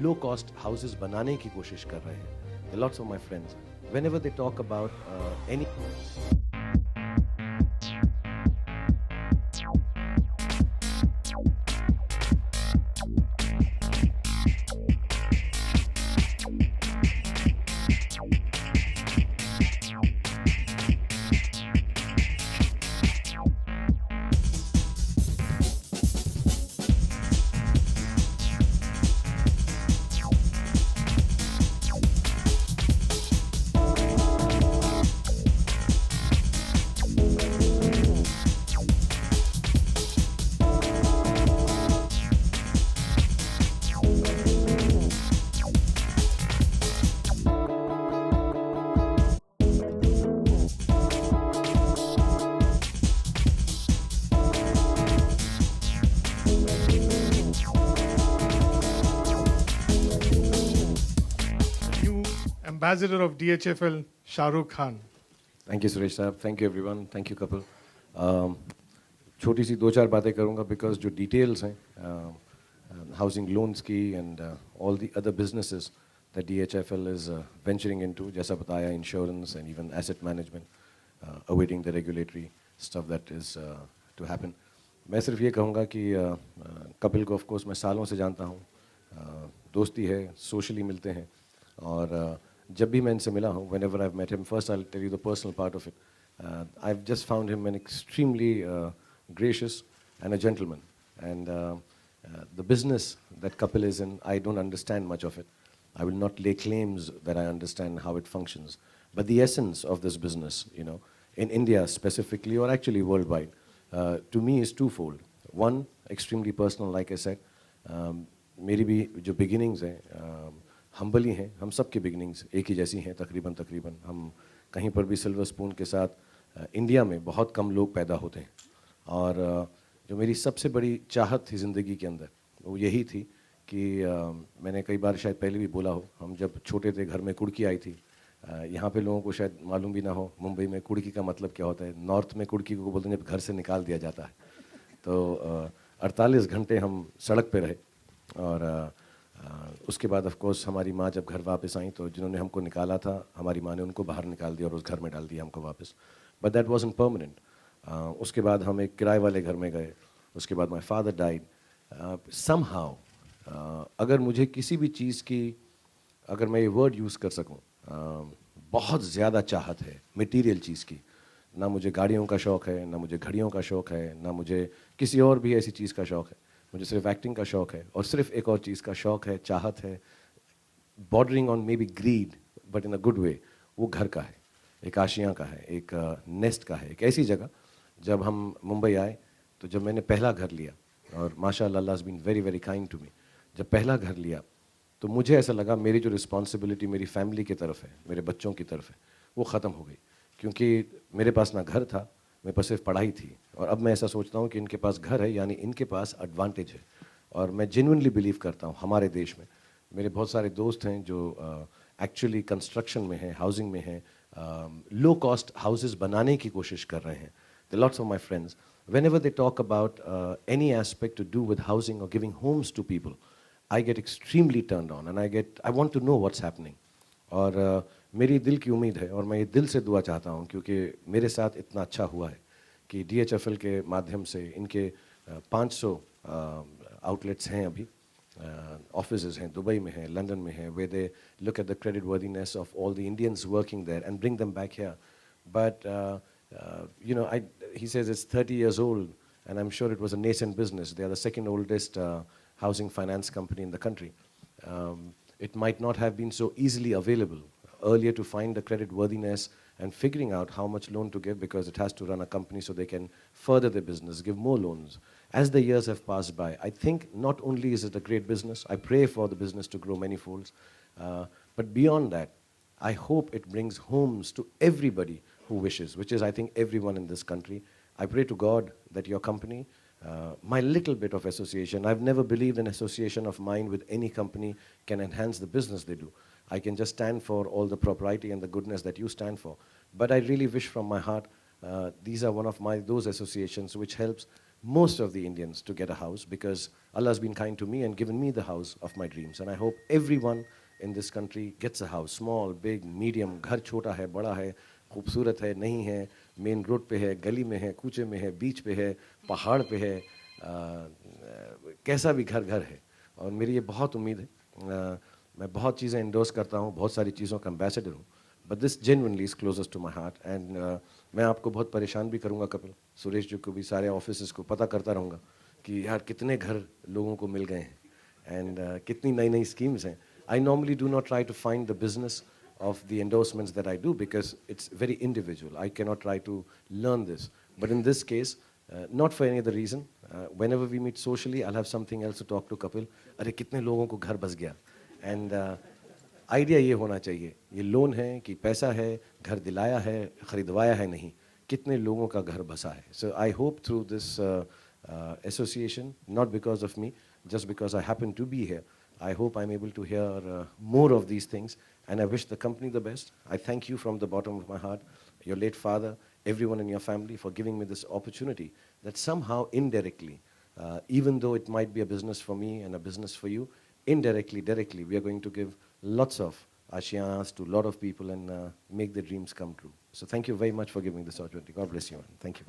Low cost houses बनाने की कोशिश कर रहे हैं. Lots of my friends, whenever they talk about any New ambassador of DHFL, Shah Rukh Khan. Thank you Suresh साहब, thank you everyone, thank you couple. छोटी सी दो चार बातें करूंगा because जो details हैं housing loans की and all the other businesses that DHFL is venturing into, जैसा बताया insurance and even asset management, awaiting the regulatory stuff that is to happen. मैं सिर्फ ये कहूँगा कि कपिल को of course मैं सालों से जानता हूँ, दोस्ती है, socially मिलते हैं और जब भी मैं इनसे मिला हूँ, whenever I've met him, first I'll tell you the personal part of it. I've just found him an extremely gracious and a gentleman. And the business that Kapil is in, I don't understand much of it. I will not lay claims that I understand how it functions. But the essence of this business, you know, in India specifically, or actually worldwide, to me is twofold. One, extremely personal, like I said. मेरी भी जो beginnings हैं, humble ही हैं, हम सब के beginnings एक ही जैसी हैं तकरीबन हम कहीं पर भी सिल्वर स्पून के साथ इंडिया में बहुत कम लोग पैदा होते हैं और जो मेरी सबसे बड़ी चाहत थी ज़िंदगी के अंदर वो यही थी कि मैंने कई बार शायद पहले भी बोला हो, हम जब छोटे थे घर में कुड़की आई थी, यहाँ पे लोगों को शायद मालूम भी ना हो मुंबई में कुड़की का मतलब क्या होता है. नॉर्थ में कुड़की को बोलते हैं जब घर से निकाल दिया जाता है. तो 48 घंटे हम सड़क पे रहे और उसके बाद ऑफ कोर्स हमारी माँ जब घर वापस आई तो जिन्होंने हमको निकाला था हमारी माँ ने उनको बाहर निकाल दिया और उस घर में डाल दिया हमको वापस. But that wasn't permanent. उसके बाद हम एक किराए वाले घर में गए. उसके बाद माय फादर डाइड. समहाउ अगर मुझे किसी भी चीज़ की, अगर मैं ये वर्ड यूज़ कर सकूं, बहुत ज़्यादा चाहत है मटेरियल चीज़ की. ना मुझे गाड़ियों का शौक़ है, ना मुझे घड़ियों का शौक़ है, ना मुझे किसी और भी ऐसी चीज़ का शौक़ है. मुझे सिर्फ एक्टिंग का शौक़ है और सिर्फ एक और चीज़ का शौक़ है, चाहत है, bordering on maybe greed but in a good way. वो घर का है, एक आशियाँ का है, एक नेस्ट का है, एक ऐसी जगह. जब हम मुंबई आए तो जब मैंने पहला घर लिया और माशाअल्लाह Allah has been very very kind to me, जब पहला घर लिया तो मुझे ऐसा लगा मेरी जो रिस्पॉन्सिबिलिटी मेरी फैमिली की तरफ है, मेरे बच्चों की तरफ है, वो ख़त्म हो गई. क्योंकि मेरे पास ना घर था, मेरे पास सिर्फ पढ़ाई थी. और अब मैं ऐसा सोचता हूँ कि इनके पास घर है, यानी इनके पास एडवांटेज है. और मैं जेन्युइनली बिलीव करता हूँ हमारे देश में मेरे बहुत सारे दोस्त हैं जो एक्चुअली कंस्ट्रक्शन में हैं, हाउसिंग में हैं, लो कॉस्ट हाउसेस बनाने की कोशिश कर रहे हैं. The lots of my friends, whenever they talk about any aspect to do with housing or giving homes to people, I get extremely turned on and I want to know what's happening. और मेरी दिल की उम्मीद है और मैं ये दिल से दुआ चाहता हूँ क्योंकि मेरे साथ इतना अच्छा हुआ है कि DHFL के माध्यम से इनके 500 आउटलेट्स हैं अभी, ऑफिसेज हैं, दुबई में हैं, लंदन में हैं, where they look at the credit worthiness of all the Indians working there and bring them back here. But you know, he says it's 30 years old and I'm sure it was a nascent business. They are the second oldest housing finance company in the country. It might not have been so easily available earlier to find the credit worthiness and figuring out how much loan to give because it has to run a company so they can further their business, give more loans. As the years have passed by, I think not only is it a great business, I pray for the business to grow many folds, but beyond that, I hope it brings homes to everybody who wishes, which is I think everyone in this country. I pray to God that your company, my little bit of association, I've never believed an association of mine with any company can enhance the business they do. I can just stand for all the propriety and the goodness that you stand for. But I really wish from my heart, these are one of those associations which helps most of the Indians to get a house because Allah's been kind to me and given me the house of my dreams. And I hope everyone in this country gets a house, small, big, medium, घर छोटा है, बड़ा है, खूबसूरत है, नहीं है, main road पे है, गली में है, कूचे में है, बीच पे है, पहाड़ पे है, कैसा भी घर घर है. और मेरी ये बहुत उम्मीद है. मैं बहुत चीज़ें इंडोर्स करता हूँ, बहुत सारी चीज़ों का एम्बेसडर हूँ, but this genuinely is closest to my heart. And मैं आपको बहुत परेशान भी करूँगा कपिल, सुरेश जी को भी, सारे ऑफिस को पता करता रहूँगा कि यार कितने घर लोगों को मिल गए हैं एंड कितनी नई नई स्कीम्स हैं. I normally do not try to find the business of the endorsements that I do because it's very individual. I cannot try to learn this. But in this case, not for any other reason, whenever we meet socially, I'll have something else to talk to Kapil. अरे कितने लोगों को घर बस गया. And idea ये होना चाहिए, ये लोन है कि पैसा है, घर दिलाया है, खरीदवाया है नहीं, कितने लोगों का घर बसा है. So I hope through this association, not because of me, just because I happen to be here, I hope I'm able to hear more of these things, and I wish the company the best. I thank you from the bottom of my heart, your late father, everyone in your family for giving me this opportunity that somehow indirectly, even though it might be a business for me and a business for you, indirectly, directly, we are going to give lots of ashiyas to a lot of people and make their dreams come true. So thank you very much for giving this opportunity. God bless you, man. Thank you.